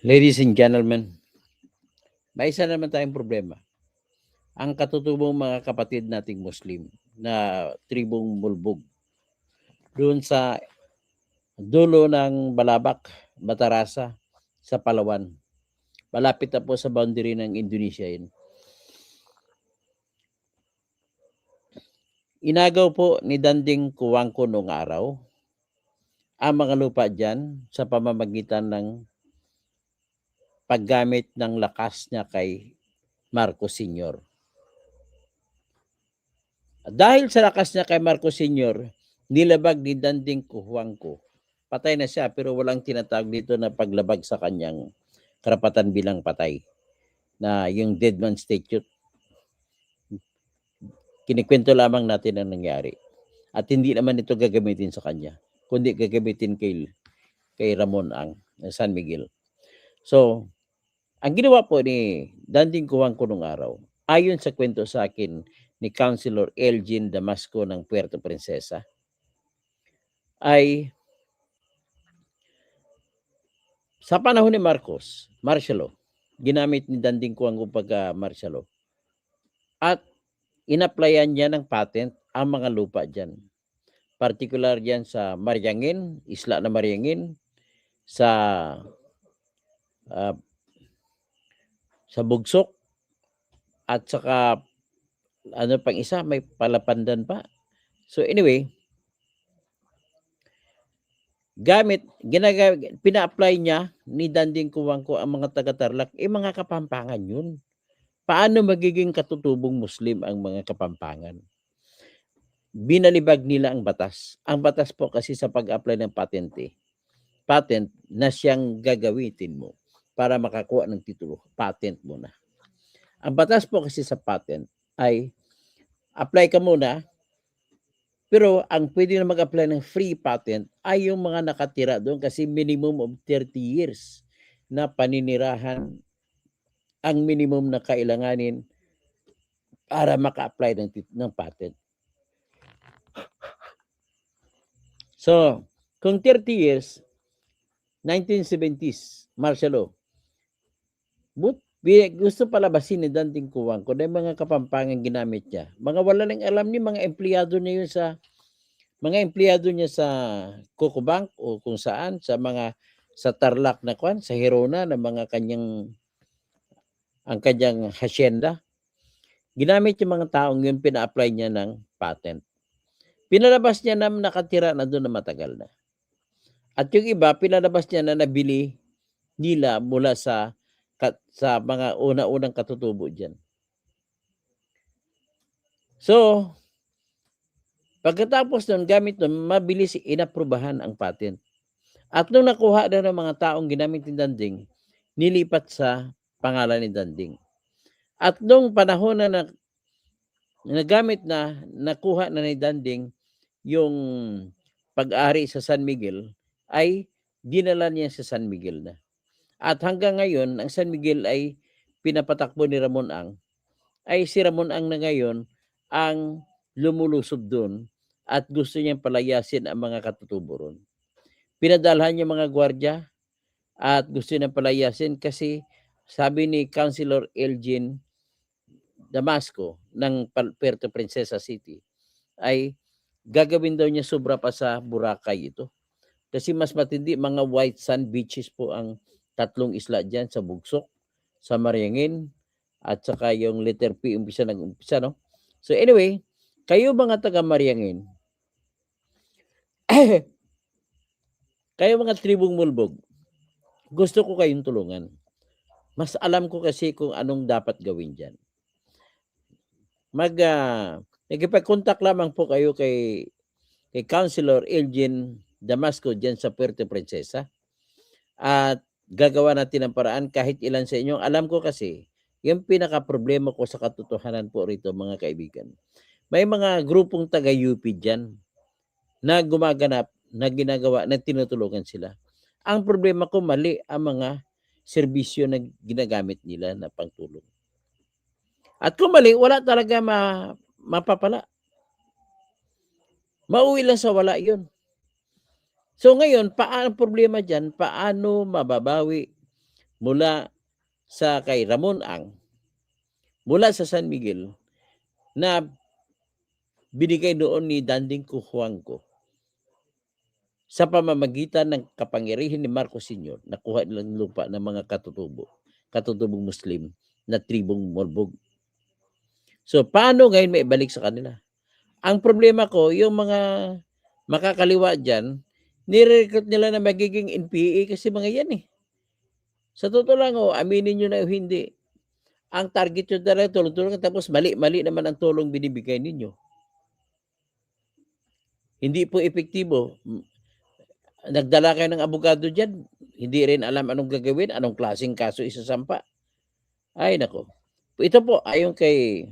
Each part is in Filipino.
Ladies and gentlemen, may isa naman tayong problema. Ang katutubong mga kapatid nating Muslim na tribong Mulbog doon sa dulo ng Balabak, Batarasa, sa Palawan. Malapit na po sa boundary ng Indonesia yun. Inagaw po ni Danding Kuwangko noong araw ang mga lupa dyan sa pamamagitan ng paggamit ng lakas niya kay Marcos Sr. Dahil sa lakas niya kay Marcos Sr., nilabag ni Danding Kuwangko. Patay na siya pero walang tinatawag dito na paglabag sa kanyang karapatan bilang patay na yung dead man statute. Kinikwento lamang natin ang nangyari. At hindi naman ito gagamitin sa kanya, kundi gagamitin kay Ramon Ang San Miguel. So, ang ginawa po ni Danding Kuwangko nung araw, ayon sa kwento sa akin ni Councilor Elgin Damasco ng Puerto Princesa, ay sa panahon ni Marcos, martial law, ginamit ni Danding Kuwangko pagka martial law. At inaplayan niya ng patent ang mga lupa dyan. Particular dyan sa Mariangin, isla na Mariangin, sa Bugsok, at saka ano pang isa, may Palapandan pa. So anyway, pina-apply niya ni Danding Kuwangko ang mga taga-Tarlac, mga Kapampangan yun. Paano magiging katutubong Muslim ang mga Kapampangan? Binalibag nila ang batas. Ang batas po kasi sa pag-apply ng patent na siyang gagamitin mo para makakuha ng titulo, patent mo na. Ang batas po kasi sa patent ay apply ka muna, pero ang pwede na mag-apply ng free patent ay yung mga nakatira doon kasi minimum of 30 years na paninirahan ang minimum na kailanganin para maka-apply ng patent. So, kung 30 years, 1970s, martial law, gusto palabasin ni Danding Kuwangko dahil mga Kapampangan ginamit niya. Mga wala nang alam ni mga empleyado niya yun sa Coco Bank o kung saan, sa Tarlac na kwan, sa Hirona na mga ang kanyang hacienda. Ginamit yung mga taong yun, pina-apply niya ng patent. Pinalabas niya na nakatira na doon na matagal na. At yung iba, pinalabas niya na nabili nila mula sa mga una-unang katutubo dyan. So, pagkatapos nun, gamit nun, mabilis inaprubahan ang patent. At nung nakuha na ng mga taong ginamit ni Danding, nilipat sa pangalan ni Danding. At nung panahon na nagamit na, nakuha na ni Danding yung pag-ari sa San Miguel, ay dinala niya sa San Miguel na. At hanggang ngayon, ang San Miguel ay pinapatakbo ni Ramon Ang, ay si Ramon Ang na ngayon ang lumulusob doon at gusto niyang palayasin ang mga katutubo ron. Pinadalhan niya mga gwardiya at gusto niyang palayasin kasi sabi ni Councilor Elgin Damasco ng Puerto Princesa City ay gagawin daw niya sobra pa sa Boracay ito. Kasi mas matindi, mga white sand beaches po ang tatlong isla dyan sa Bugsok, sa Mariangin, at saka yung letter P, umpisa, no? So anyway, kayo mga taga Mariangin, kayo mga tribong Mulbog, gusto ko kayong tulungan. Mas alam ko kasi kung anong dapat gawin dyan. Nagipag-contact lamang po kayo kay Councilor Elgin Damasco dyan sa Puerto Princesa. At gagawa natin ang paraan kahit ilan sa inyo. Alam ko kasi, yung pinaka-problema ko sa katotohanan po rito, mga kaibigan. May mga grupong taga-UP dyan na gumaganap, na ginagawa, na tinutulungan sila. Ang problema ko, mali ang mga serbisyo na ginagamit nila na pangtulong. At kung mali, wala talaga mapapala. Mauwi lang sa wala yun. So ngayon, paano problema dyan? Paano mababawi mula sa kay Ramon Ang, mula sa San Miguel, na binigay doon ni Danding Cojuangco sa pamamagitan ng kapangyarihan ni Marcos Sr. Nakuha nilang lupa ng mga katutubong Muslim na tribong Molbog. So, paano ngayon may ibalik sa kanila? Ang problema ko, yung mga makakaliwa dyan, nire-recruit nila na magiging NPA kasi mga yan eh. Sa totoo lang, aminin nyo na hindi. Ang target nyo talaga, tulong-tulong, tapos mali-mali naman ang tulong binibigay ninyo. Hindi po epektibo. Nagdala kayo ng abogado dyan, hindi rin alam anong gagawin, anong klaseng kaso isasampa. Ay, nako. Ito po, ayon kay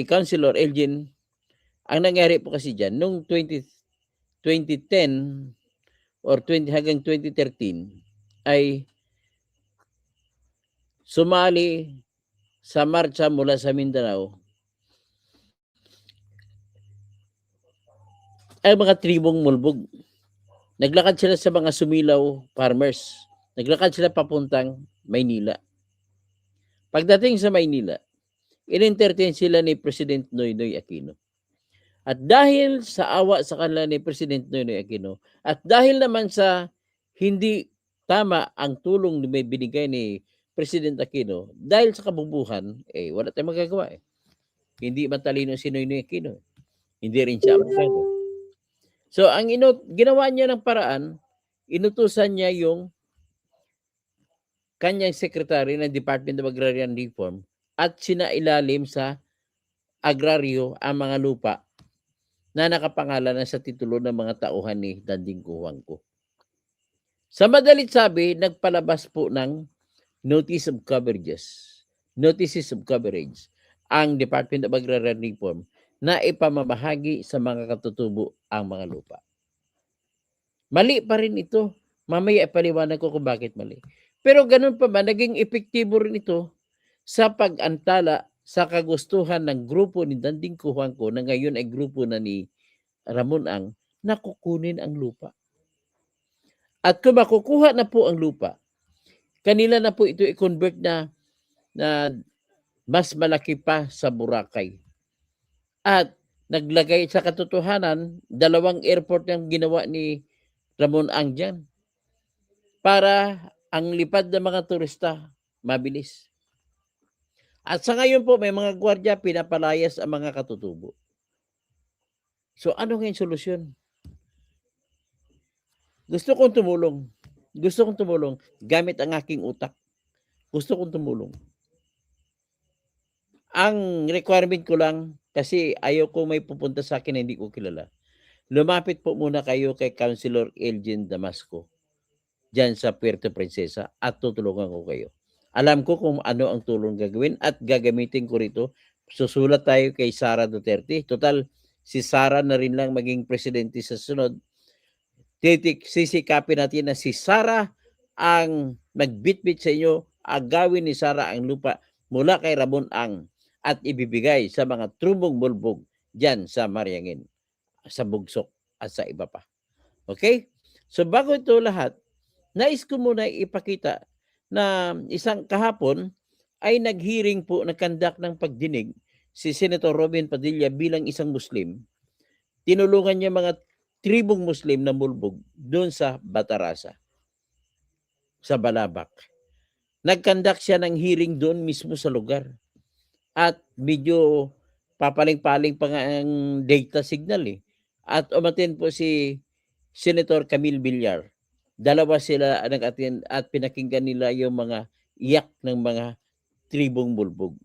Councilor Elgin, ang nangyari po kasi dyan, noong 2010 or hanggang 2013, ay sumali sa marcha mula sa Mindanao ay mga tribong Molbog. Naglakad sila sa mga Sumilaw farmers. Naglakad sila papuntang Maynila. Pagdating sa Maynila, in-entertain sila ni President Noynoy Aquino. At dahil sa awa sa kanila ni President Noynoy Aquino, at dahil naman sa hindi tama ang tulong na may binigay ni President Aquino, dahil sa kabubuhan, wala tayong magagawa eh. Hindi matalino si Noynoy Aquino. Hindi rin siya abogado. So, ang ginawa niya ng paraan, inutusan niya yung kanyang secretary ng Department of Agrarian Reform at sinailalim sa agraryo ang mga lupa na nakapangalan na sa titulo ng mga tauhan ni Danding Cojuangco. Sa madalit sabi, nagpalabas po ng notices of coverage ang Department of Agrarian Reform na ipamamahagi sa mga katutubo ang mga lupa. Mali pa rin ito. Mamaya ipaliwanag ko kung bakit mali. Pero ganun pa ba, naging epektibo rin ito sa pag-antala sa kagustuhan ng grupo ni Danding Cojuangco na ngayon ay grupo na ni Ramon Ang na kukunin ang lupa. At kung makukuha na po ang lupa, kanila na po ito i-convert na mas malaki pa sa Boracay. At naglagay sa katotohanan, 2 airport ang ginawa ni Ramon Ang dyan para ang lipad ng mga turista mabilis. At sa ngayon po, may mga gwardiya pinapalayas ang mga katutubo. So ano ngayon solusyon? Gusto kong tumulong gamit ang aking utak. Gusto kong tumulong. Ang requirement ko lang, kasi ayaw ko may pupunta sa akin na hindi ko kilala. Lumapit po muna kayo kay Councilor Elgin Damasco dyan sa Puerto Princesa at tutulungan ko kayo. Alam ko kung ano ang tulong gagawin at gagamitin ko rito. Susulat tayo kay Sara Duterte. Total, si Sara na rin lang maging presidente sa sunod. Sisikapin natin na si Sara ang magbitbit sa inyo, agawin ni Sara ang lupa mula kay Ramon Ang at ibibigay sa mga trubong bulbog dyan sa Mariangin, sa Bugsok at sa iba pa. Okay? So bago ito lahat, nais ko muna ipakita na isang kahapon ay naghearing po, nagkandak ng pagdinig si Senator Robin Padilla bilang isang Muslim. Tinulungan niya mga tribong Muslim na mulbog doon sa Batarasa, sa Balabac. Nagkandak siya ng hearing doon mismo sa lugar. At medyo papaling-paling pa nga ang data signal eh. At umatin po si Senator Camille Villar. Dalawa sila nag-attend at pinakinggan nila yung mga iyak ng mga tribong mulbog.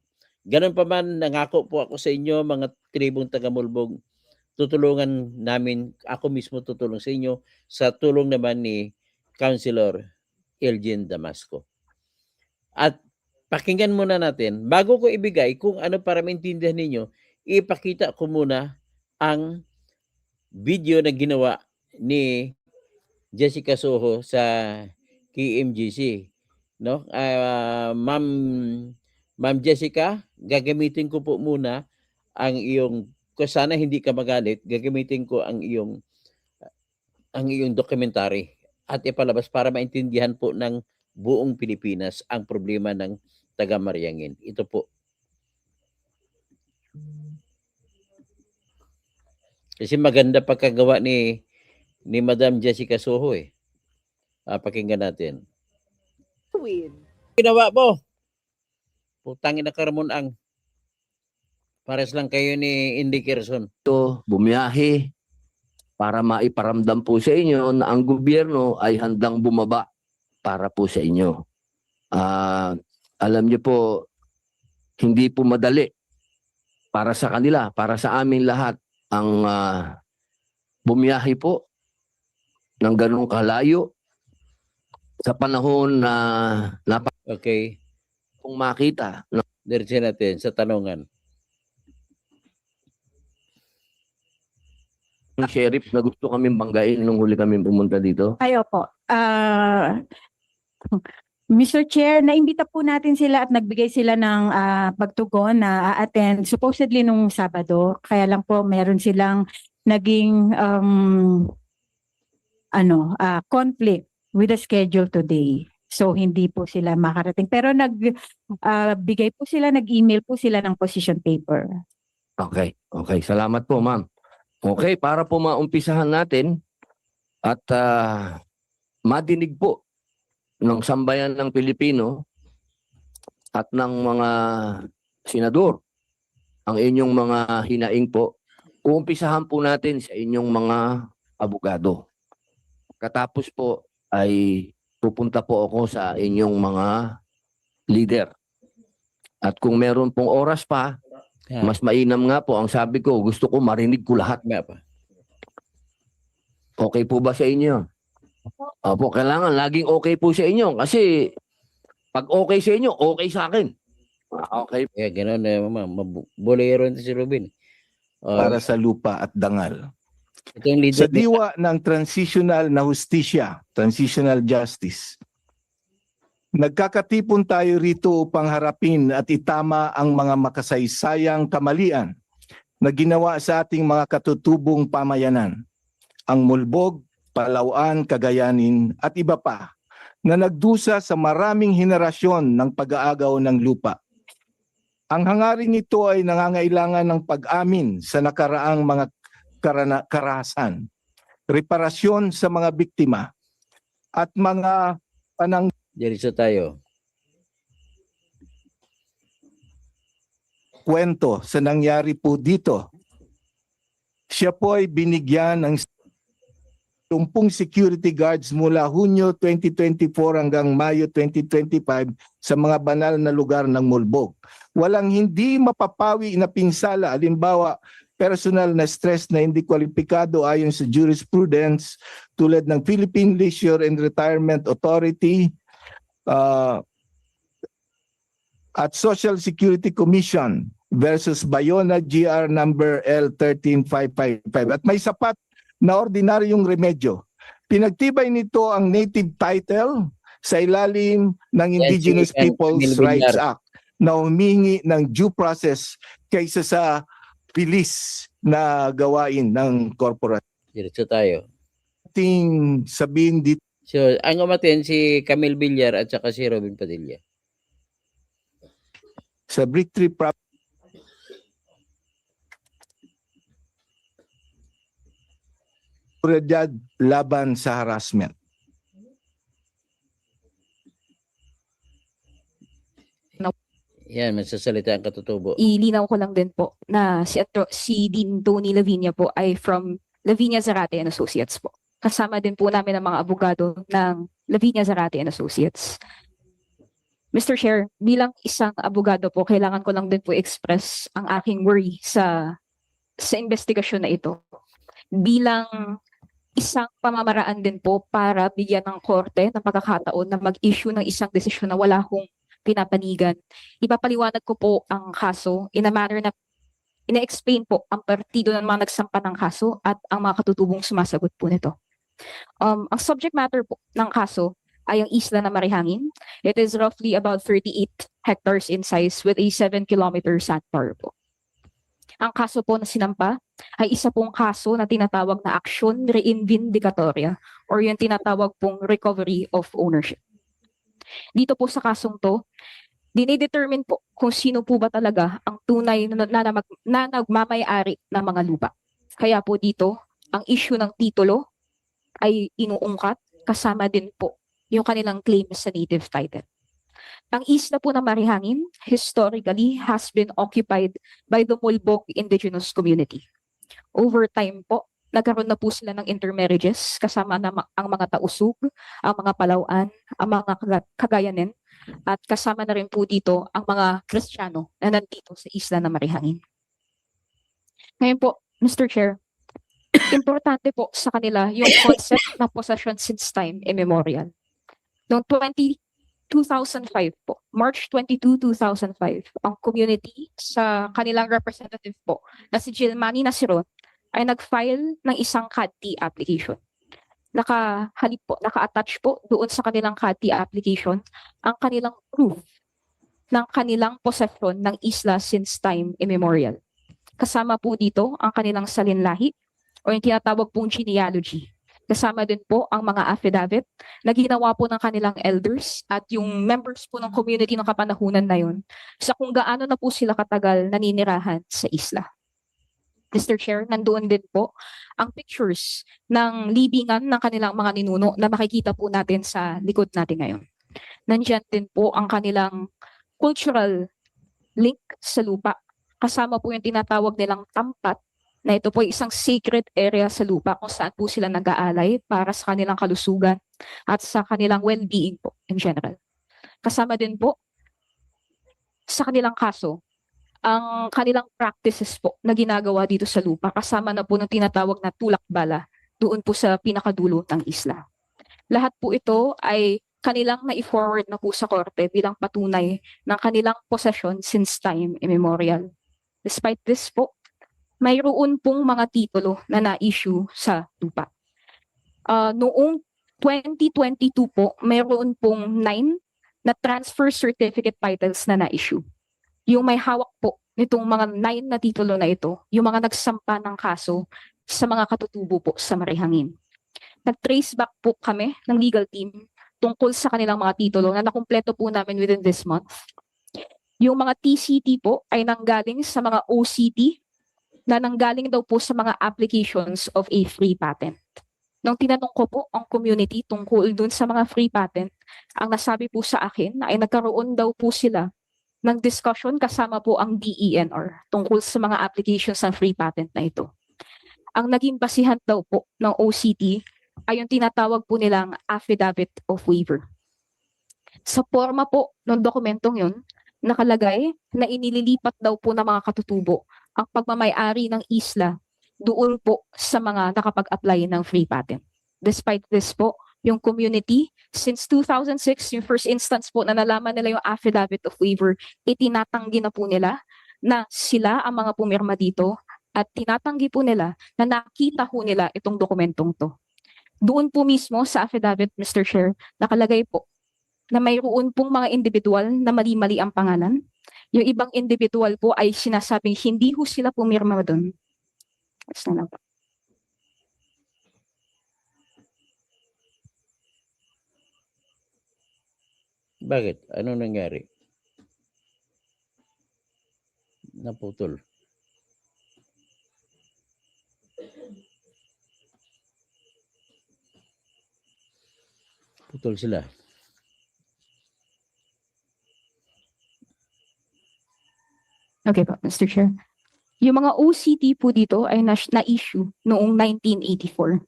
Ganun pa man, nangako po ako sa inyo, mga tribong taga-mulbog, tutulungan namin, ako mismo tutulong sa inyo sa tulong naman ni Councilor Elgin Damasco. At pakinggan muna natin, bago ko ibigay kung ano para maintindihan ninyo, ipakita ko muna ang video na ginawa ni Jessica Soho sa KMJC. No? Ma'am Jessica, gagamitin ko po muna ang iyong, sana hindi ka magalit, gagamitin ko ang iyong documentary at ipalabas para maintindihan po ng buong Pilipinas ang problema ng taga Mariangin. Ito po. Kasi maganda pagkagawa ni Madam Jessica Soho eh. Pakinggan natin. Ginawa mo. Putangin na Karamon ang pares lang kayo ni Indy Quezon. Ito, bumiyahe para maiparamdam po sa inyo na ang gobyerno ay handang bumaba para po sa inyo. Alam niyo po, hindi po madali para sa kanila, para sa amin lahat ang bumiyahe po ng ganong kalayo sa panahon na Okay. kung makita. Diretso natin sa tanungan. Yung sheriff na gusto kami banggain nung huli kami pumunta dito. Ayo po. Mr. Chair, naimbita po natin sila at nagbigay sila ng pagtugon na attend supposedly nung Sabado. Kaya lang po meron silang naging conflict with the schedule today. So hindi po sila makarating. Pero nagbigay po sila, nag-email po sila ng position paper. Okay. Salamat po, ma'am. Okay, para po maumpisahan natin at madinig po ng sambayan ng Pilipino at ng mga senador ang inyong mga hinaing po, uumpisahan po natin sa inyong mga abogado. Katapos po ay pupunta po ako sa inyong mga leader. At kung meron pong oras pa, mas mainam nga po, ang sabi ko, gusto ko marinig ko lahat. Okay po ba sa inyo? Opo, kailangan laging okay po sa inyo. Kasi pag okay sa inyo, okay sa akin. Okay. Kaya gano'n bolero si Robin. Para sa lupa at dangal. Ito yung leader Sa diwa ng transitional na hustisya, transitional justice, nagkakatipon tayo rito upang harapin at itama ang mga makasaysayang kamalian na ginawa sa ating mga katutubong pamayanan. Ang mulbog, Palauan, Cagayanin at iba pa na nagdusa sa maraming henerasyon ng pag-aagaw ng lupa. Ang hangaring ito ay nangangailangan ng pag-amin sa nakaraang mga karahasan, reparasyon sa mga biktima, at mga Diretso tayo. kwento sa nangyari po dito. Siya po ay binigyan ng 10 security guards mula Hunyo 2024 hanggang Mayo 2025 sa mga banal na lugar ng Mulbog. Walang hindi mapapawi na pinsala, halimbawa personal na stress na hindi kwalipikado ayon sa jurisprudence tulad ng Philippine Leisure and Retirement Authority at Social Security Commission versus Bayona GR number L13555. At may sapat na ordinaryong remedyo. Pinagtibay nito ang native title sa ilalim ng Indigenous Peoples Rights Act na humingi ng due process kaysa sa bilis na gawain ng corporate. Diretso tayo. Ting sabihin dito. So, ang umaten si Camille Villar at saka si Robin Padilla. Sa Brick Tree Property, laban sa harassment. Yan, magsasalita ang katutubo. Ilinaw ko lang din po na si Dean Tony Lavinia po ay from Lavinia Zarate and Associates po. Kasama din po namin ang mga abogado ng Lavinia Zarate and Associates. Mr. Chair, bilang isang abogado po, kailangan ko lang din po express ang aking worry sa investigasyon na ito. Bilang isang pamamaraan din po para bigyan ng korte ng pagkakataon na mag-issue ng isang desisyon na wala akong pinapanigan. Ipapaliwanag ko po ang kaso in a manner na ina-explain po ang partido ng mga nagsampa ng kaso at ang mga katutubong sumasagot po nito. Ang subject matter po ng kaso ay ang isla na Marihangin. It is roughly about 38 hectares in size with a 7-kilometer sandbar po. Ang kaso po na sinampa ay isa pong kaso na tinatawag na aksyon reivindicatoria or yung tinatawag pong recovery of ownership. Dito po sa kasong to, dinidetermine po kung sino po ba talaga ang tunay na nagmamay-ari ng mga lupa. Kaya po dito, ang issue ng titulo ay inuungkat kasama din po yung kanilang claim sa native title. Ang isla po ng Marihangin historically has been occupied by the Mulbog indigenous community. Over time po, nagkaroon na po sila ng intermarriages kasama na ang mga Tausug, ang mga Palauan, ang mga Cagayanen, at kasama na rin po dito ang mga Kristiyano na nandito sa isla ng Marihangin. Ngayon po, Mr. Chair, importante po sa kanila yung concept ng possession since time immemorial. Noong 2005 po, March 22, 2005, ang community sa kanilang representative po na si Gilmani Nasiron ay nag-file ng isang CADT application. Naka-attach po doon sa kanilang CADT application ang kanilang proof ng kanilang possession ng isla since time immemorial. Kasama po dito ang kanilang salinlahi o yung tinatawag pong genealogy. Kasama din po ang mga affidavit na ginawa po ng kanilang elders at yung members po ng community ng kapanahunan na yun sa kung gaano na po sila katagal naninirahan sa isla. Mr. Chair, nandoon din po ang pictures ng libingan ng kanilang mga ninuno na makikita po natin sa likod natin ngayon. Nandiyan din po ang kanilang cultural link sa lupa. Kasama po yung tinatawag nilang tampat na ito po ay isang sacred area sa lupa kung saan po sila nag-aalay para sa kanilang kalusugan at sa kanilang well-being po in general. Kasama din po sa kanilang kaso ang kanilang practices po na ginagawa dito sa lupa kasama na po ng tinatawag na tulak bala doon po sa pinakadulo ng isla. Lahat po ito ay kanilang na-forward na po sa korte bilang patunay ng kanilang possession since time immemorial. Despite this po, mayroon pong mga titulo na na-issue sa lupa. Noong 2022 po, mayroon pong 9 na transfer certificate titles na na-issue. Yung may hawak po nitong mga 9 na titulo na ito, yung mga nagsampa ng kaso sa mga katutubo po sa Marihangin. Nag-trace back po kami ng legal team tungkol sa kanilang mga titulo na nakumpleto po namin within this month. Yung mga TCT po ay nanggaling sa mga OCT na nanggaling daw po sa mga applications of a free patent. Nung tinanong ko po ang community tungkol dun sa mga free patent, ang nasabi po sa akin ay nagkaroon daw po sila ng discussion kasama po ang DENR tungkol sa mga applications ng free patent na ito. Ang naging basihan daw po ng OCT ay yung tinatawag po nilang affidavit of waiver. Sa forma po ng dokumentong yun, nakalagay na inililipat daw po ng mga katutubo ang pagmamay-ari ng isla doon po sa mga nakapag-apply ng free patent. Despite this po, yung community, since 2006, yung first instance po na nalaman nila yung affidavit of waiver, itinatanggi na po nila na sila ang mga pumirma dito at tinatanggi po nila na nakita po nila itong dokumentong to. Doon po mismo sa affidavit, Mr. Chair, nakalagay po na mayroon pong mga individual na mali-mali ang pangalan. Yung ibang individual po ay sinasabing hindi ho sila pumirma doon. Basta na po. Bakit? Ano nangyari? Naputol. Putol sila. Okay po, Mr. Chair. Yung mga OCT po dito ay na-issue noong 1984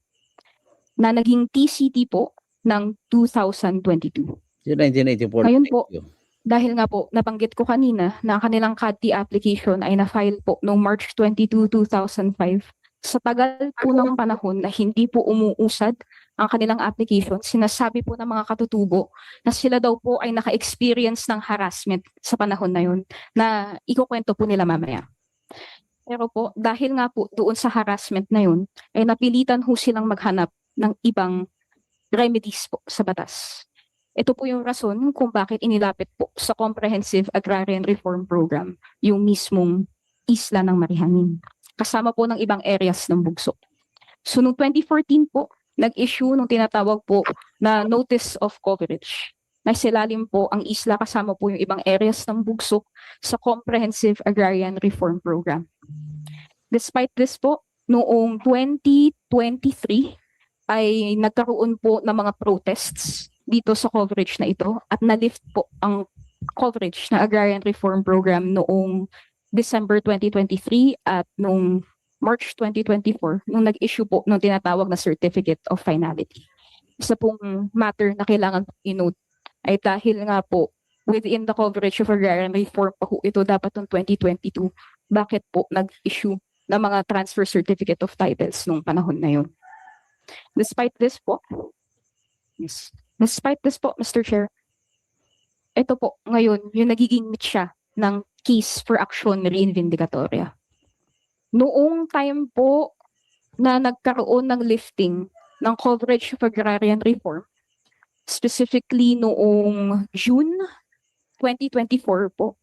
na naging TCT po ng 2022. Yung 1984. Ngayon po, dahil nga po nabanggit ko kanina na ang kanilang CADT application ay na-file po noong March 22, 2005. Sa tagal po ng panahon na hindi po umuusad ang kanilang application, sinasabi po ng mga katutubo na sila daw po ay naka-experience ng harassment sa panahon na yun na ikukwento po nila mamaya. Pero po, dahil nga po doon sa harassment na yun, ay napilitan ho silang maghanap ng ibang remedies po sa batas. Ito po yung rason kung bakit inilapit po sa Comprehensive Agrarian Reform Program yung mismong isla ng Marihangin. Kasama po ng ibang areas ng Bugso. So noong 2014 po, nag-issue nung tinatawag po na Notice of Coverage Nasilalim po ang isla kasama po yung ibang areas ng Bugsok sa Comprehensive Agrarian Reform Program. Despite this po, noong 2023 ay nagkaroon po ng mga protests dito sa coverage na ito at na-lift po ang coverage na Agrarian Reform Program noong December 2023 at noong March 2024 nung nag-issue po ng tinatawag na Certificate of Finality. Isa pong matter na kailangan i-note ay dahil nga po within the coverage of agrarian reform pa po ito dapat noong 2022, bakit po nag-issue ng mga transfer certificate of titles nung panahon na yun. Despite this po, Mr. Chair, ito po ngayon yung nagiging mitya ng case for action reinvindicatoria. Noong time po na nagkaroon ng lifting ng coverage of agrarian reform, specifically noong June 2024 po,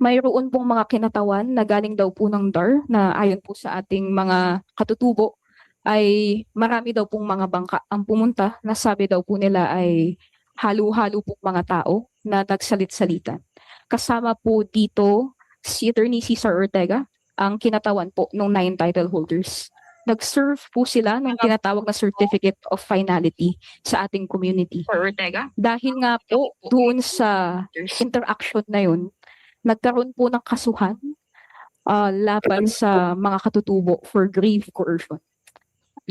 mayroon pong mga kinatawan na galing daw po ng DAR na ayon po sa ating mga katutubo ay marami daw pong mga bangka ang pumunta na sabi daw po nila ay halo-halo pong mga tao na nagsalit-salitan. Kasama po dito si Attorney Cesar Ortega, ang kinatawan po ng 9 title holders. Nag-serve po sila ng tinatawag na Certificate of Finality sa ating community. Dahil nga po doon sa interaction na yun, nagkaroon po ng kasuhan laban sa mga katutubo for grave coercion.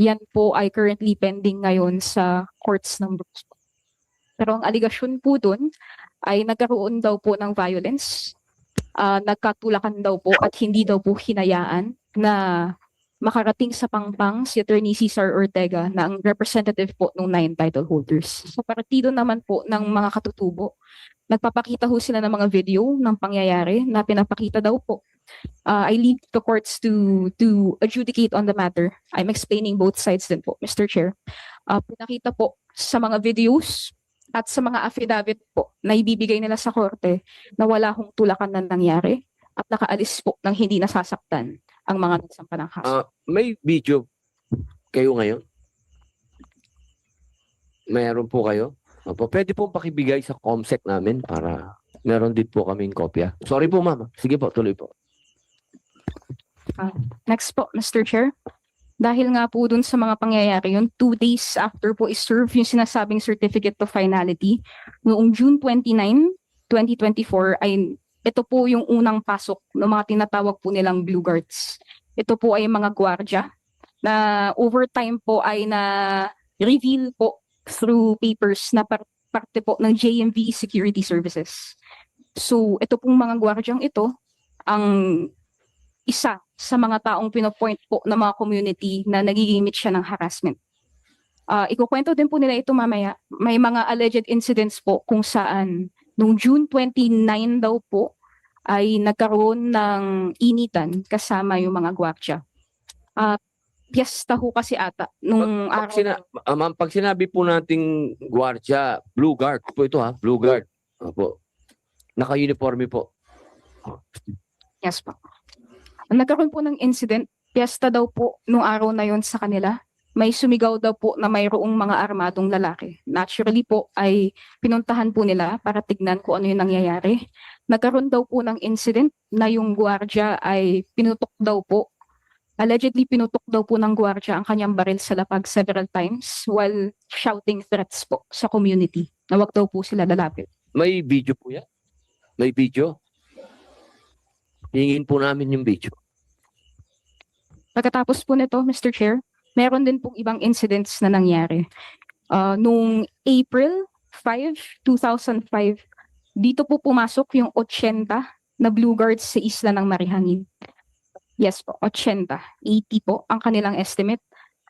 Yan po ay currently pending ngayon sa courts ng Bugsok. Pero ang aligasyon po doon ay nagkaroon daw po ng violence, nagkatulakan daw po at hindi daw po hinayaan na makarating sa pangpang si Attorney Cesar Ortega na ang representative po ng 9 title holders. Sa partido naman po ng mga katutubo, nagpapakita ho sila ng mga video ng pangyayari na pinapakita daw po. I leave the courts to adjudicate on the matter. I'm explaining both sides din po, Mr. Chair. Pinakita po sa mga videos at sa mga affidavit po na ibibigay nila sa korte na wala hong tulakan na nangyari at nakaalis po ng hindi nasasaktan ang mga nagsampa ng kaso. May video kayo ngayon? Mayroon po kayo? Opo, pwede po pakibigay sa COMSEC namin para meron din po kaming kopya. Sorry po, ma'am. Sige po, tuloy po. Next po, Mr. Chair. Dahil nga po dun sa mga pangyayari yun, 2 days after po is-serve yung sinasabing Certificate of Finality, noong June 29, 2024 ay ito po yung unang pasok ng mga tinatawag po nilang Blue Guards. Ito po ay mga gwardiya na overtime po ay na-reveal po through papers na parte po ng JMV Security Services. So ito pong mga gwardyang ito ang isa sa mga taong pinopoint po ng mga community na nagigimit siya ng harassment. Ikukwento din po nila ito mamaya. May mga alleged incidents po kung saan noong June 29 daw po ay nagkaroon ng initan kasama yung mga gwardiya. Piyesta ho kasi ata nung araw. Ma'am, pag sinabi po nating gwardiya, Blue Guard po ito ha, Blue Guard. Opo. Naka-uniforme po. Yes po. Nagkaroon po ng incident, piyesta daw po nung araw na yon sa kanila. May sumigaw daw po na mayroong mga armadong lalaki. Naturally po ay pinuntahan po nila para tignan kung ano yung nangyayari. Nagkaroon daw po ng incident na yung gwardiya ay pinutok daw po. Allegedly pinutok daw po ng gwardiya ang kanyang baril sa lapag several times while shouting threats po sa community na wag daw po sila lalapit. May video po yan? May video? Hingin po namin yung video. Pagkatapos po nito, Mr. Chair, meron din pong ibang incidents na nangyari. Noong April 5, 2005, dito po pumasok yung 80 na Blue Guards sa isla ng Marihangin. Yes po, 80. 80 po ang kanilang estimate.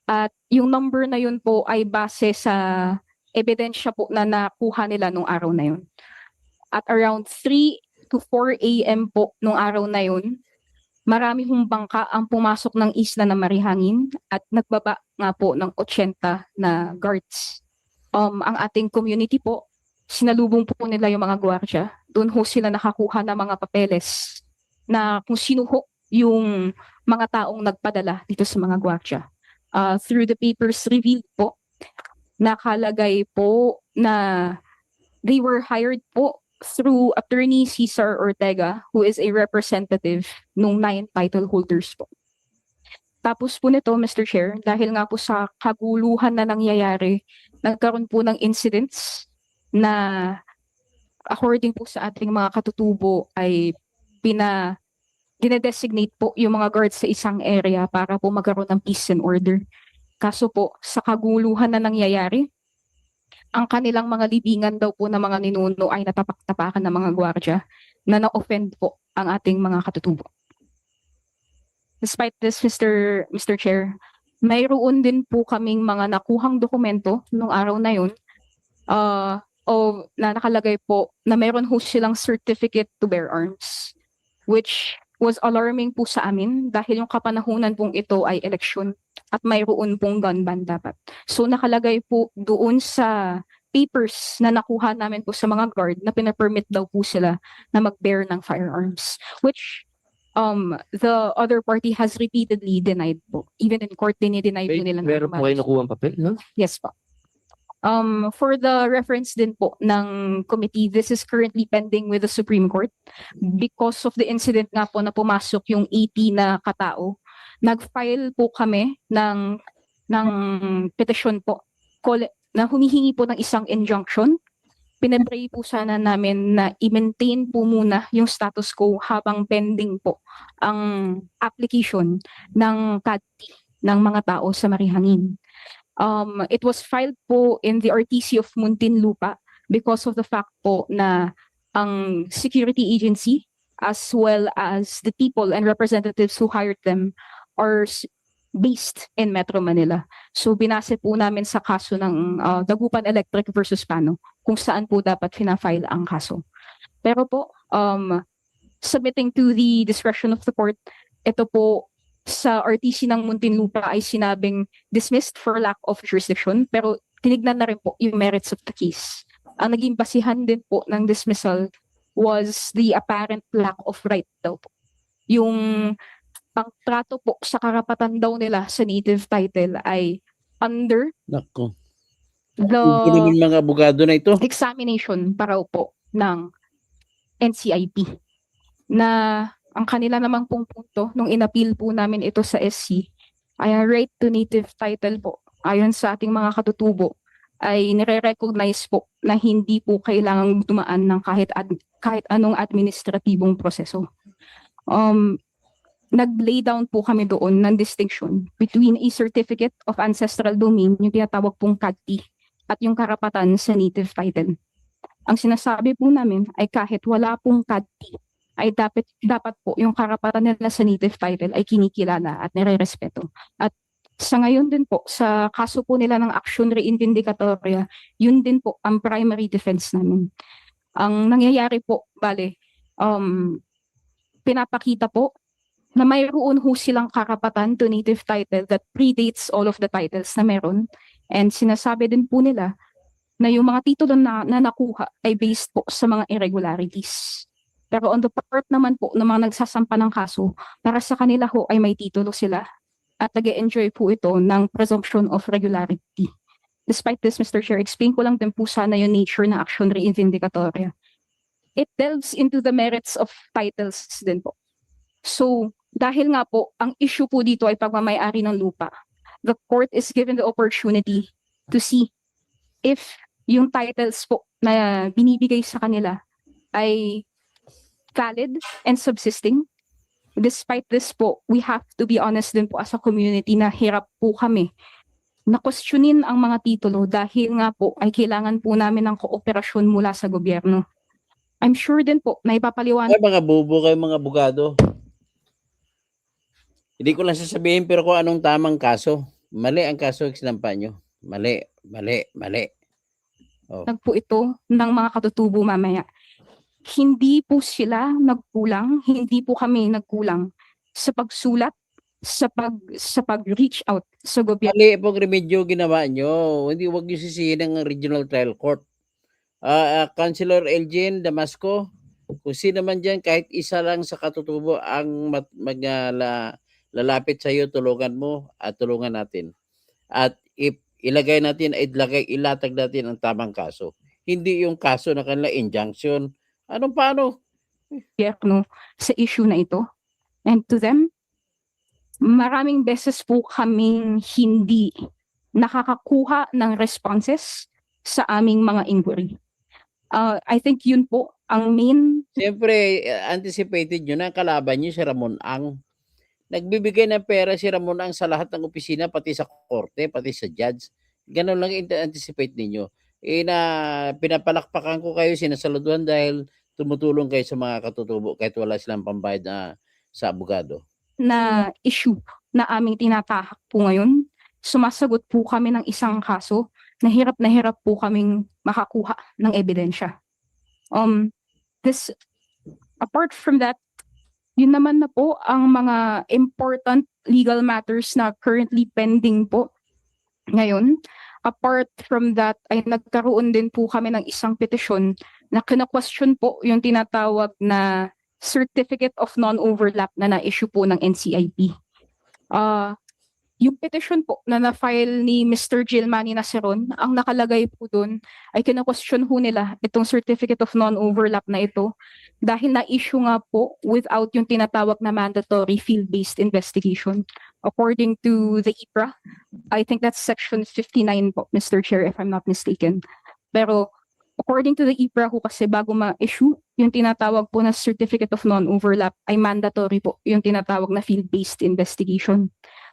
At yung number na yun po ay base sa ebidensya po na nakuha nila nung araw na yun. At around 3 to 4 a.m. po nung araw na yun, marami hong bangka ang pumasok ng isla ng Marihangin at nagbaba nga po ng 80 na guards. Ang ating community po, sinalubong po nila yung mga gwardiya. Doon ho sila nakakuha ng mga papeles na kung sino ho yung mga taong nagpadala dito sa mga gwardiya. Through the papers revealed po, nakalagay po na they were hired po through Attorney Cesar Ortega, who is a representative nung 9 title holders po. Tapos po nito, Mr. Chair, dahil nga po sa kaguluhan na nangyayari, nagkaroon po ng incidents na according po sa ating mga katutubo ay dinedesignate po yung mga guards sa isang area para po magkaroon ng peace and order. Kaso po, sa kaguluhan na nangyayari, ang kanilang mga libingan daw po ng mga ninuno ay natapak-tapakan ng mga gwardya na na-offend po ang ating mga katutubo. Despite this, Mr. Chair, mayroon din po kaming mga nakuhang dokumento nung araw na yun na nakalagay po na mayroon ho silang certificate to bear arms, which was alarming po sa amin dahil yung kapanahunan pong ito ay eleksyon at mayroon pong gun ban dapat. So nakalagay po doon sa papers na nakuha namin po sa mga guard na pinapermit daw po sila na mag-bear ng firearms, which the other party has repeatedly denied po. Even in court, dinideny po nila. Meron po kayo nakuha ang papel, no? Yes po. For the reference din po ng committee, this is currently pending with the Supreme Court because of the incident nga po na pumasok yung 80 na katao. Nag-file po kami ng petition po na humihingi po ng isang injunction. Pinapray po sana namin na i-maintain po muna yung status quo habang pending po ang application ng CADTI ng mga tao sa Marihangin. It was filed po in the RTC of Muntinlupa because of the fact po na ang security agency as well as the people and representatives who hired them are based in Metro Manila. So binase po namin sa kaso ng Dagupan Electric versus Pano kung saan po dapat fina-file ang kaso. Pero po, submitting to the discretion of the court, ito po sa RTC ng Muntinlupa ay sinabing dismissed for lack of jurisdiction, pero tinignan na rin po yung merits of the case. Ang naging basihan din po ng dismissal was the apparent lack of right daw po. Yung pangtrato po sa karapatan daw nila sa native title ay under Nako. the Ito naman mga abogado na ito. examination para po ng NCIP na ang kanila namang pong punto nung inappeal po namin ito sa SC ay ang right to native title po ayon sa ating mga katutubo ay nire-recognize po na hindi po kailangang dumaan ng kahit anong administratibong proseso. Nag-lay down po kami doon ng distinction between a certificate of ancestral domain, yung tinatawag pong CADTI, at yung karapatan sa native title. Ang sinasabi po namin ay kahit wala pong CADTI, ay dapat po yung karapatan nila sa native title ay kinikilala at nire-respeto. At sa ngayon din po, sa kaso po nila ng action reivindicatoria, yun din po ang primary defense namin. Ang nangyayari po, pinapakita po na mayroon ho silang karapatan to native title that predates all of the titles na meron. And sinasabi din po nila na yung mga titulo na nakuha ay based po sa mga irregularities. Pero on the part naman po ng mga nagsasampa ng kaso, para sa kanila ho ay may titulo sila at nag-enjoy po ito ng presumption of regularity. Despite this, Mr. Chair, explain ko lang din po sana yung nature ng action reivindicatoria. It delves into the merits of titles din po. So, dahil nga po, ang issue po dito ay pagmamay-ari ng lupa. The court is given the opportunity to see if yung titles po na binibigay sa kanila ay valid and subsisting. Despite this po, we have to be honest din po as a community na hirap po kami na questionin ang mga titulo dahil nga po ay kailangan po namin ng kooperasyon mula sa gobyerno. I'm sure din po na ipapaliwanag. Ay, mga bobo kayo mga abogado. Hindi ko lang sasabihin pero kung anong tamang kaso. Mali ang kaso sinampa nyo. Mali. Oh. Po ito ng mga katutubo mamaya. Hindi po sila nagkulang, hindi po kami nagkulang sa pagsulat, sa pag-reach out sa gobyerno. Mali pong remedyo ginawa nyo. Hindi, wag nyo sisihin ng Regional Trial Court. Councilor Elgin Damasco, kung sino man dyan, kahit isa lang sa katutubo ang lalapit sa iyo, tulungan mo at tulungan natin. At ilatag natin ang tamang kaso. hindi yung kaso na kanila injunction. Anong paano? gobyerno sa issue na ito. And to them, maraming beses po kaming hindi nakakakuha ng responses sa aming mga inquiry. I think yun po ang main. Siyempre, anticipated nyo na kalaban nyo si Ramon Ang. Nagbibigay ng pera si Ramon Ang sa lahat ng opisina, pati sa korte, pati sa judge. Ganun lang anticipate ninyo. Pinapalakpakan ko kayo, sinasaluduhan dahil tumutulong kayo sa mga katutubo kahit wala silang pambayad sa abogado. Na issue na aming tinatahak po ngayon. Sumasagot po kami ng isang kaso na hirap po kaming makakuha ng ebidensya. Apart from that, yun naman na po ang mga important legal matters na currently pending po ngayon. Apart from that, ay nagkaroon din po kami ng isang petisyon na kina-question po yung tinatawag na Certificate of Non-Overlap na na-issue po ng NCIP. Yung petition po na na-file ni Mr. Gilmani Naceron, ang nakalagay po doon ay kina-question ho nila itong Certificate of Non-Overlap na ito dahil na-issue nga po without yung tinatawag na mandatory field-based investigation. According to the IPRA, I think that's section 59 po, Mr. Chair, if I'm not mistaken. Pero according to the IPRA ho kasi bago ma-issue yung tinatawag po na Certificate of Non-Overlap ay mandatory po yung tinatawag na field-based investigation.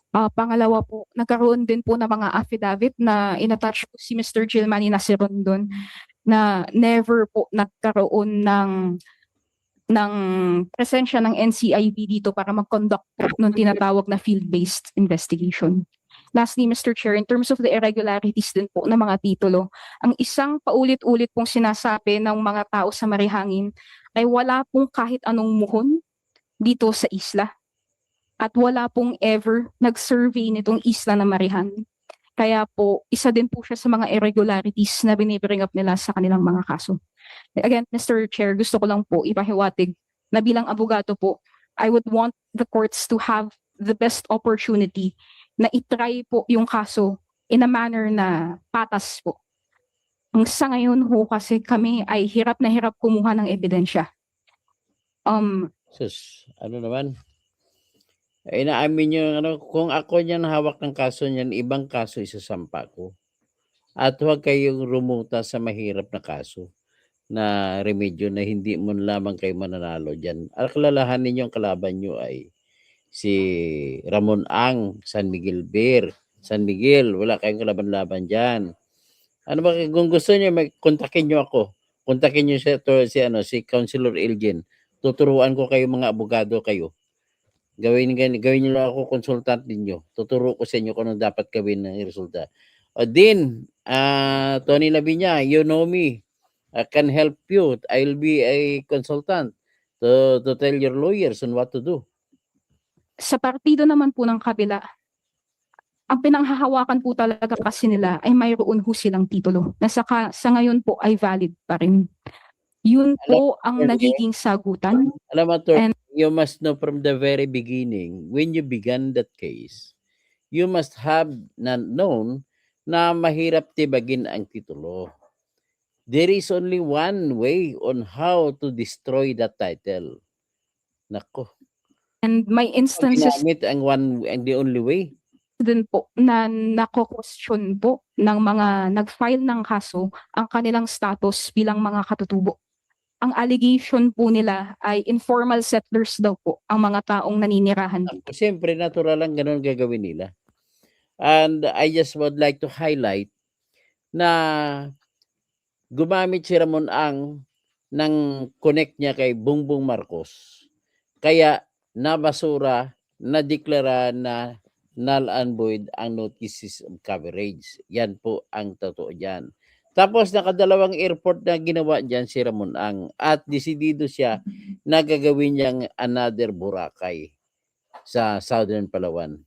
Pangalawa po, nagkaroon din po ng mga affidavit na inattach po si Mr. Gilmani Naceron doon na never po nagkaroon ng presensya ng NCIP dito para mag-conduct po ng tinatawag na field-based investigation. Lastly, Mr. Chair, in terms of the irregularities din po ng mga titulo, ang isang paulit-ulit pong sinasabi ng mga tao sa Marihangin ay wala pong kahit anong muhon dito sa isla. At wala pong ever nag-survey nitong isla na Marihangin. Kaya po, isa din po siya sa mga irregularities na binibring up nila sa kanilang mga kaso. Again, Mr. Chair, gusto ko lang po ipahiwatig na bilang abogado po, I would want the courts to have the best opportunity na itry po yung kaso in a manner na patas po. Ang sa ngayon ho kasi kami ay hirap na hirap kumuha ng ebidensya. Sus, ano naman? Inaamin nyo, kung ako niyan hawak ng kaso niyan, ibang kaso isasampa ko. At huwag kayong rumuta sa mahirap na kaso na remedyo na hindi mo lamang kayo mananalo dyan. Alkalalahan ninyo ang kalaban nyo ay si Ramon Ang, San Miguel Beer. San Miguel, wala kayong kalaban-laban dyan. Ano ba, kung gusto niyo, kontakin nyo ako. Kontakin nyo si Councilor Elgin. Tuturuan ko kayo mga abogado kayo. Gawin niyo lang ako consultant ninyo. Tuturo ko sa inyo kung ano dapat gawin ng resulta. Din, Tony Lavinia, you know me. I can help you. I'll be a consultant to tell your lawyers on what to do. Sa partido naman po ng kabila, ang pinanghahawakan po talaga kasi nila ay mayroon ho silang titulo na sa ngayon po ay valid pa rin. Yun po ang nagiging sagutan. Alam mo, you must know from the very beginning, when you began that case, you must have known na mahirap tibagin ang titulo. There is only one way on how to destroy that title. Nako. And may instances Ginamit ang the only way. din po na nako-question po ng mga nag-file ng kaso ang kanilang status bilang mga katutubo. Ang allegation po nila ay informal settlers daw po ang mga taong naninirahan dito. Siyempre, natural lang ganun gagawin nila. And I just would like to highlight na gumamit si Ramon Ang ng connect niya kay Bongbong Marcos. Kaya nabasura, nadeklara na null and void ang notices of coverage. Yan po ang totoo dyan. Tapos nakadalawang airport na ginawa dyan si Ramon Ang at desidido siya na gagawin niyang another Boracay sa Southern Palawan.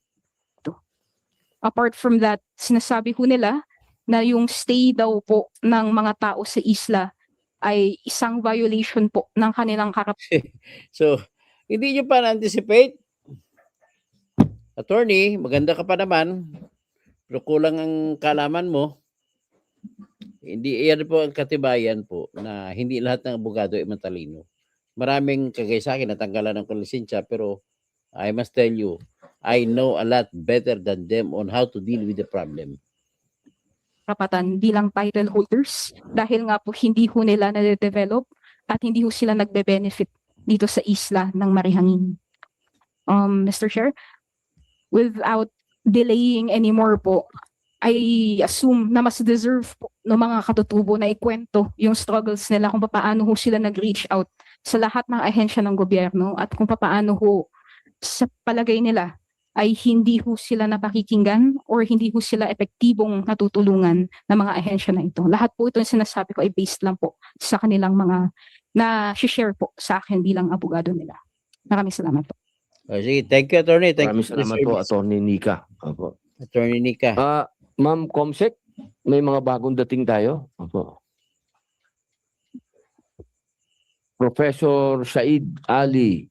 Apart from that, sinasabi ko nila na yung stay daw po ng mga tao sa isla ay isang violation po ng kanilang karapatan. So, hindi nyo pa na-anticipate? Attorney, maganda ka pa naman. Pero kulang ang kaalaman mo. Hindi, yan po ang katibayan po na hindi lahat ng abogado ay matalino. Maraming kagaya sa akin natanggalan ng lisensya pero I must tell you, I know a lot better than them on how to deal with the problem. Karapatan bilang title holders dahil nga po hindi ho nila na-develop at hindi ho sila nagbe-benefit dito sa isla ng Marihangin. Mr. Chair, without delaying anymore po, I assume na mas deserve po ng mga katutubo na ikwento yung struggles nila kung paano ho sila nag-reach out sa lahat ng ahensya ng gobyerno at kung paano ho sa palagay nila ay hindi ho sila napakikinggan or hindi ho sila epektibong natutulungan ng mga ahensya na ito. Lahat po ito yung sinasabi ko ay based lang po sa kanilang mga na-share po sa akin bilang abogado nila. Maraming salamat po. Sige, thank you, Attorney. Thank Maraming you for the salamat po, service. Attorney Nika. Opo. Attorney Nika. Ma'am Comsec, may mga bagong dating tayo. Opo. Professor Said Ali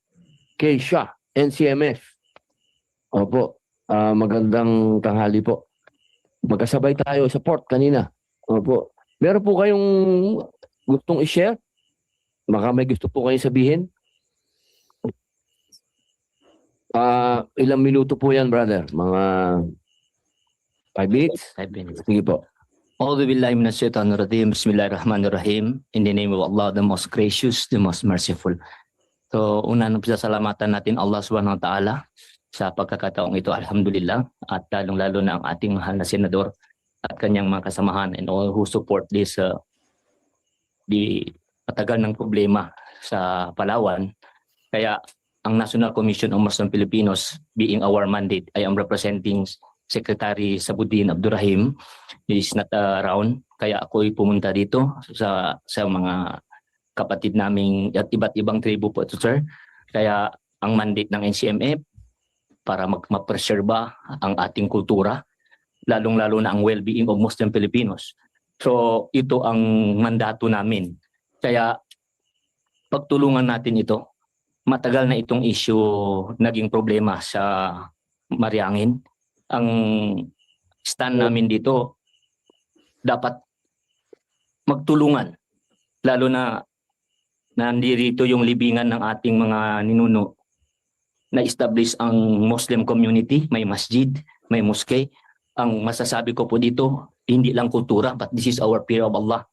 Keisha, NCMF. Opo. Magandang tanghali po. Magkasabay tayo sa port kanina. Opo. Meron po kayong gustong i-share? Baka may gusto po kayong sabihin? Ilang minuto po yan, brother? Mga 5 minutes? 5 minutes. Sige po. A'udhu billahi minash shaitanir rajim. Bismillahirrahmanirrahim. In the name of Allah, the most gracious, the most merciful. So, una na salamatan natin Allah subhanahu wa ta'ala sa pagkakataong ito, alhamdulillah. At lalong-lalo na ang ating mahal na senador at kanyang mga kasamahan and all who support this di matagal ng problema sa Palawan. Kaya ang National Commission on Muslim Filipinos, being our mandate, I am representing Secretary Sabudin Abdurrahim. He is not around. Kaya ako'y pumunta dito sa mga kapatid naming at iba't ibang tribu po ito, sir. Kaya ang mandate ng NCMF para ma-preserba ang ating kultura, lalong-lalo na ang well-being of Muslim Filipinos. So ito ang mandato namin. Kaya pagtulungan natin ito. Matagal na itong issue naging problema sa Mariangin. Ang stand namin dito, dapat magtulungan. Lalo na nandito yung libingan ng ating mga ninuno. Na-establish ang Muslim community, may masjid, may mosque. Ang masasabi ko po dito, hindi lang kultura, but this is our fear of Allah.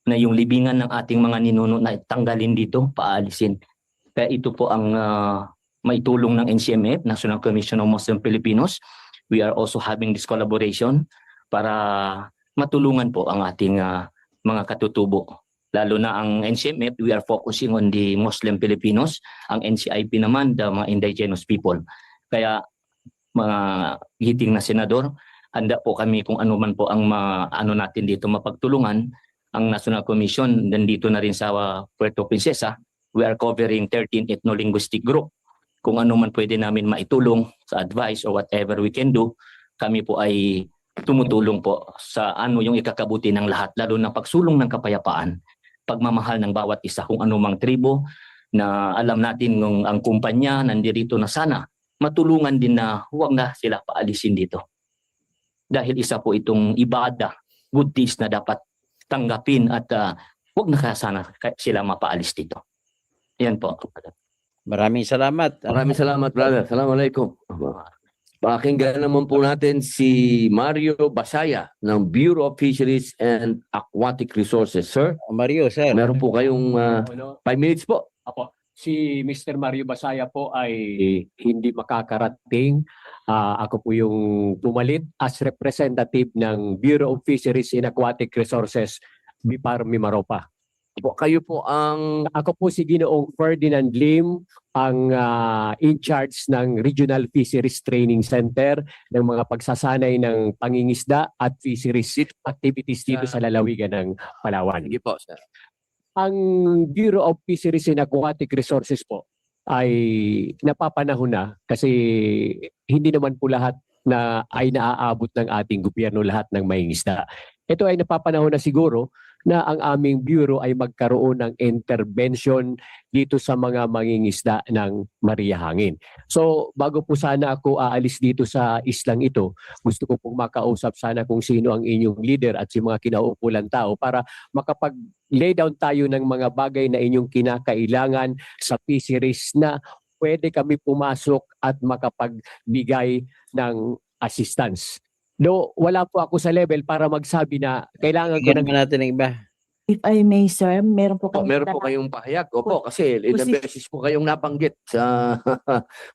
Na yung libingan ng ating mga ninuno na tanggalin dito, paalisin. Kaya ito po ang maitulong ng NCMF, National Commission on Muslim Filipinos. We are also having this collaboration para matulungan po ang ating mga katutubo. Lalo na ang NCMF, we are focusing on the Muslim Filipinos. Ang NCIP naman, the mga indigenous people. Kaya mga hiting na senador, handa po kami kung ano man po ang ano natin dito mapagtulungan. Ang National Commission, nandito na rin sa Puerto Princesa. We are covering 13 ethno-linguistic group. Kung ano man pwede namin maitulong sa advice or whatever we can do, kami po ay tumutulong po sa ano yung ikakabuti ng lahat, lalo na pagsulong ng kapayapaan, pagmamahal ng bawat isa, kung anumang tribo na alam natin ng ang kumpanya nandirito na sana matulungan din na huwag na sila paalisin dito. Dahil isa po itong ibada, good deeds na dapat tanggapin at huwag na sana sila mapaalis dito. Yan po. Maraming salamat. Maraming salamat, brother. Assalamualaikum. Pakinggan naman po natin si Mario Basaya ng Bureau of Fisheries and Aquatic Resources. Sir, Mario, sir. meron po kayong 5 minutes po. Apo, si Mr. Mario Basaya po ay hindi makakarating. Ako po yung pumalit as representative ng Bureau of Fisheries and Aquatic Resources, BIPAR Mimaropa. Po, kayo po ang Ako po si Ginoong Ferdinand Lim, ang in charge ng Regional Fisheries Training Center ng mga pagsasanay ng pangingisda at fisheries activities dito sa lalawigan ng Palawan. Sige po, sir. Ang Bureau of Fisheries and Aquatic Resources po ay napapanahon na kasi hindi naman po lahat na ay naaabot ng ating gobyerno lahat ng mangingisda. Ito ay napapanahon na siguro na ang aming bureau ay magkaroon ng intervention dito sa mga mangingisda ng Mariahangin. So bago po sana ako aalis dito sa islang ito, gusto ko pong makausap sana kung sino ang inyong leader at si mga kinauukulang tao para makapag-lay down tayo ng mga bagay na inyong kinakailangan sa fisheries na pwede kami pumasok at makapagbigay ng assistance. Do wala po ako sa level para magsabi na kailangan ko Bigyan ng naman natin ng iba. If I may, sir, meron po Oh, kami meron po kayong pahayag. Opo, kasi ilang Posi- beses po kayong nabanggit sa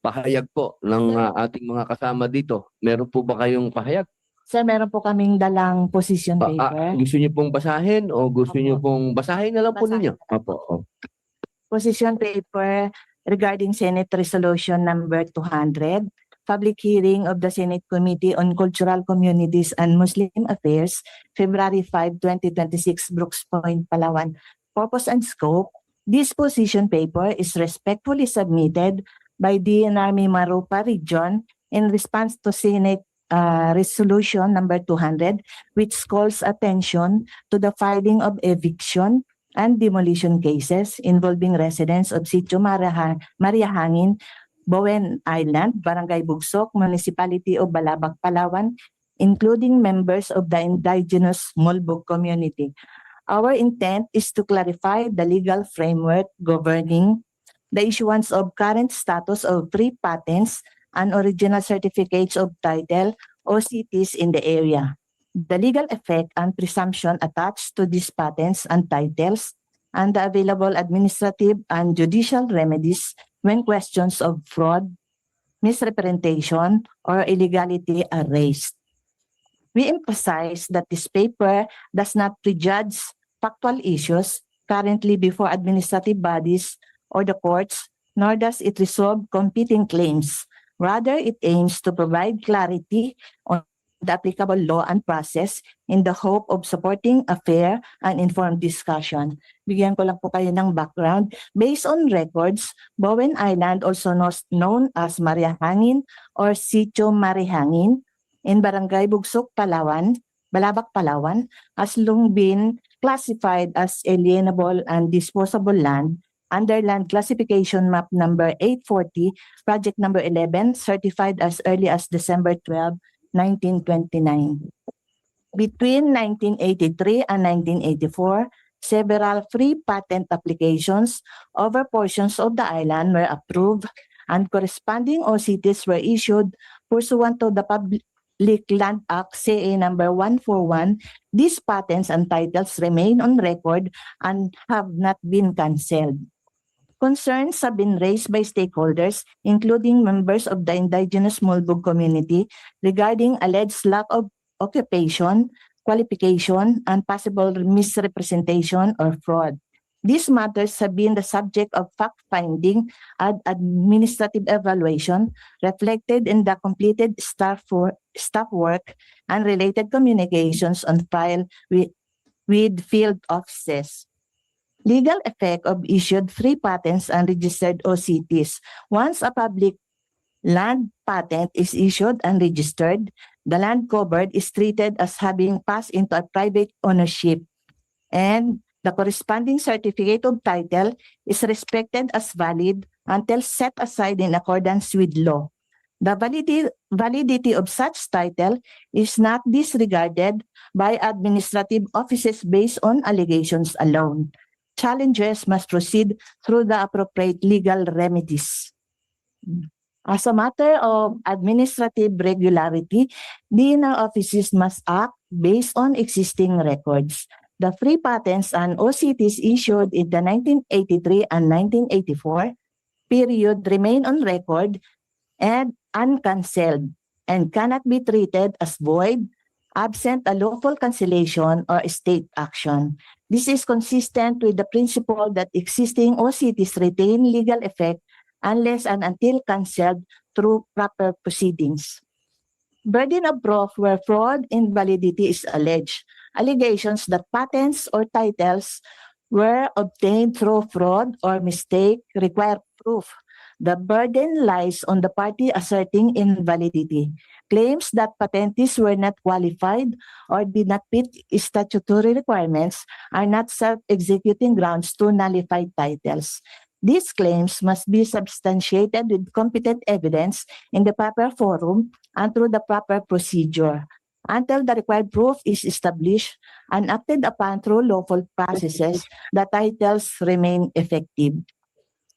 pahayag po ng ating mga kasama dito. Meron po ba kayong pahayag? Sir, meron po kaming dalang position paper. Gusto niyo pong basahin o gusto niyo Opo. pong basahin na lang po Basahin ninyo? na lang Opo. Position paper regarding Senate Resolution number 200, public hearing of the Senate Committee on Cultural Communities and Muslim Affairs, February 5, 2026, Brooks Point, Palawan. Purpose and scope. This position paper is respectfully submitted by DNR Mimaropa Region in response to Senate Resolution number 200, which calls attention to the filing of eviction and demolition cases involving residents of Sitio Mariahangin, Bowen Island, Barangay Bugsok, Municipality of Balabac, Palawan, including members of the indigenous Mulbog community. Our intent is to clarify the legal framework governing the issuance of current status of free patents and original certificates of title, OCTs, in the area. The legal effect and presumption attached to these patents and titles, and the available administrative and judicial remedies when questions of fraud, misrepresentation, or illegality are raised. We emphasize that this paper does not prejudge factual issues currently before administrative bodies or the courts, nor does it resolve competing claims. Rather, it aims to provide clarity on the applicable law and process in the hope of supporting a fair and informed discussion. Bigyan ko lang po kayo ng background. Based on records, Bowen Island, also known as Mariahangin or Sitio Mariahangin, in Barangay Bugsok, Palawan, Balabac, Palawan, has long been classified as alienable and disposable land under Land Classification Map number 840, Project number 11, certified as early as December 12, 1929. Between 1983 and 1984, several free patent applications over portions of the island were approved and corresponding OCTs were issued pursuant to the Public Land Act CA number 141. These patents and titles remain on record and have not been cancelled. Concerns have been raised by stakeholders, including members of the indigenous Mulbog community, regarding alleged lack of occupation, qualification, and possible misrepresentation or fraud. These matters have been the subject of fact-finding and administrative evaluation reflected in the completed staff work and related communications on file with field offices. Legal effect of issued free patents and registered OCTs. Once a public land patent is issued and registered, the land covered is treated as having passed into a private ownership, and the corresponding certificate of title is respected as valid until set aside in accordance with law. The validity of such title is not disregarded by administrative offices based on allegations alone. Challengers must proceed through the appropriate legal remedies. As a matter of administrative regularity, DNR offices must act based on existing records. The free patents and OCTs issued in the 1983 and 1984 period remain on record and uncancelled and cannot be treated as void, absent a lawful cancellation or state action. This is consistent with the principle that existing OCTs retain legal effect unless and until cancelled through proper proceedings. Burden of proof where fraud, invalidity is alleged. Allegations that patents or titles were obtained through fraud or mistake require proof. The burden lies on the party asserting invalidity. Claims that patentees were not qualified or did not meet statutory requirements are not self-executing grounds to nullify titles. These claims must be substantiated with competent evidence in the proper forum and through the proper procedure. Until the required proof is established and acted upon through lawful processes, the titles remain effective.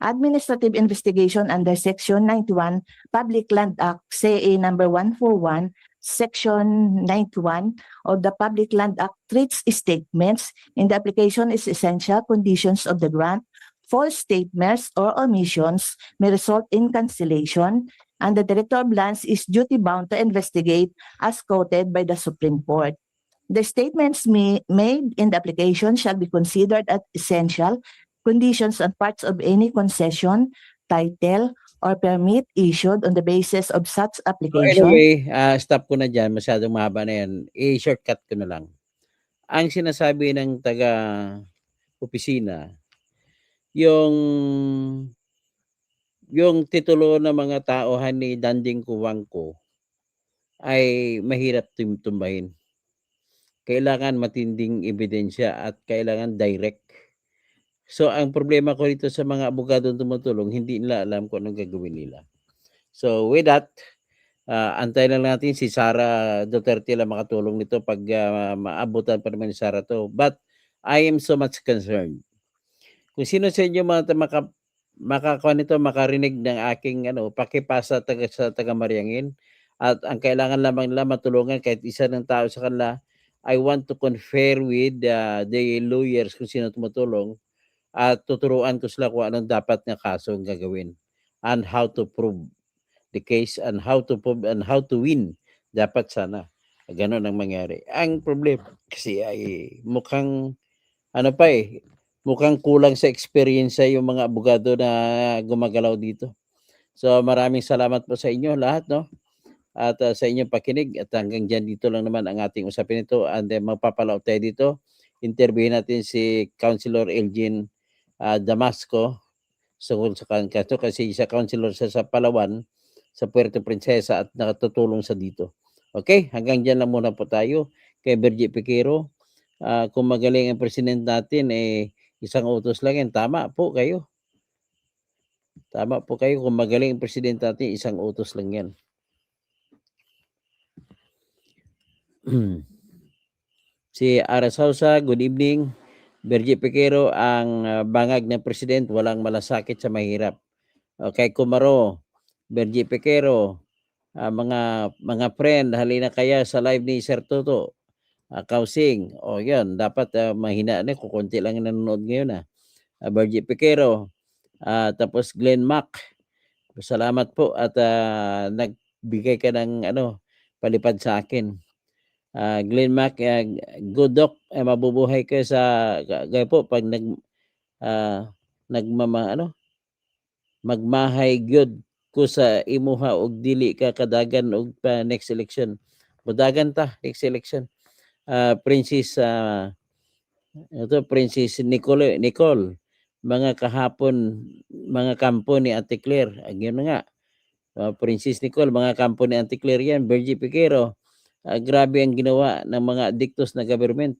Administrative investigation under Section 91 Public Land Act, CA number 141, Section 91 of the Public Land Act treats statements in the application as essential conditions of the grant. False statements or omissions may result in cancellation, and the Director of Lands is duty-bound to investigate as quoted by the Supreme Court. The statements made in the application shall be considered as essential conditions and parts of any concession, title, or permit issued on the basis of such So application. anyway, stop ko na dyan. Masyadong mahaba na yan. I-shortcut ko na lang. Ang sinasabi ng taga-opisina, yung titulo ng mga tauhan ni Danding Kuwangko ay mahirap tumbahin. Kailangan matinding ebidensya at kailangan direct. So ang problema ko dito sa mga abogado tumutulong, hindi nila alam kung anong gagawin nila. So with that, antayin lang natin si Sara Duterte lang makatulong nito pag maabutan pa naman ni Sara to. But I am so much concerned. Kung sino sa inyo mga makakuha nito, makarinig ng aking pakipasa sa taga Mariangin, at ang kailangan lamang nila matulungan kahit isa ng tao sa kanila, I want to confer with the lawyers kung sino tumutulong at tuturuan ko sila kung anong dapat na kaso ang gagawin and how to prove the case and how to prove and how to win. Dapat sana ganun ang mangyari. Ang problema kasi ay mukhang mukhang kulang sa experience yung mga abogado na gumagalaw dito. So maraming salamat po sa inyo lahat, no? At sa inyong pakinig, at hanggang dyan dito lang naman ang ating usapin ito, and magpapalaw tayo dito. Interviewin natin si Councilor Elgin Damasco sungkol sa kanto, kasi isa councilor sa Palawan, sa Puerto Princesa, at nakatutulong sa dito. Okay, hanggang dyan lang muna po tayo. Kay Virgie Piquero, kung magaling ang president natin, isang utos lang yan. Tama po kayo. Tama po kayo. Kung magaling ang presidente natin, isang utos lang yan. Si Ara Sausa, good evening. Virgie Piquero, ang bangag ng president, walang malasakit sa mahirap. Okay, Kumaro, Virgie Piquero, mga friend, halina kaya sa live ni Sir Toto. Kausing, yun, dapat mahina na, kukunti lang nanonood ngayon. Virgie Piquero, tapos Glenn Mac, salamat po at nagbigay ka ng palipad sa akin. Glenn Mac, good doc, mabubuhay ka sa gaya po pag magmahay gyud ko sa imuha og dili ka kadagan og next election. Mudagan ta next election. Princess Nicole, mga kahapon, mga kampo ni Ate Claire, yun na nga. Princess Nicole, mga kampo ni Ate Claire yan. Virgie Piquero, grabe ang ginawa ng mga dictos na government.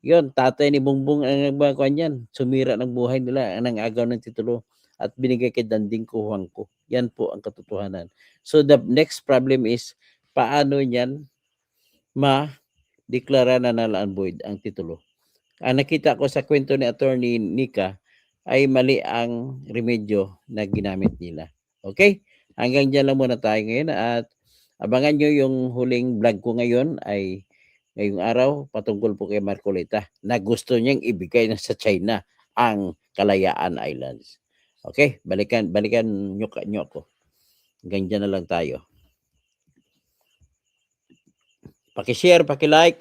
Yun, tatay ni Bongbong ang nagbakuan yan. Sumira ng buhay nila ng agaw ng titulo at binigay kay Danding Kuwangko. Yan po ang katotohanan. So the next problem is, paano yan ma-deklara na null and void ang titulo? Ang nakita ko sa kwento ni Attorney Nika ay mali ang remedyo na ginamit nila. Okay? Hanggang dyan lang muna tayo ngayon at abangan nyo yung huling vlog ko ngayon ay ngayong araw patungkol po kay Marcolita na gusto niyang ibigay na sa China ang Kalayaan Islands. Okay? Balikan nyo ako. Hanggang dyan na lang tayo. Paki-share, paki-like.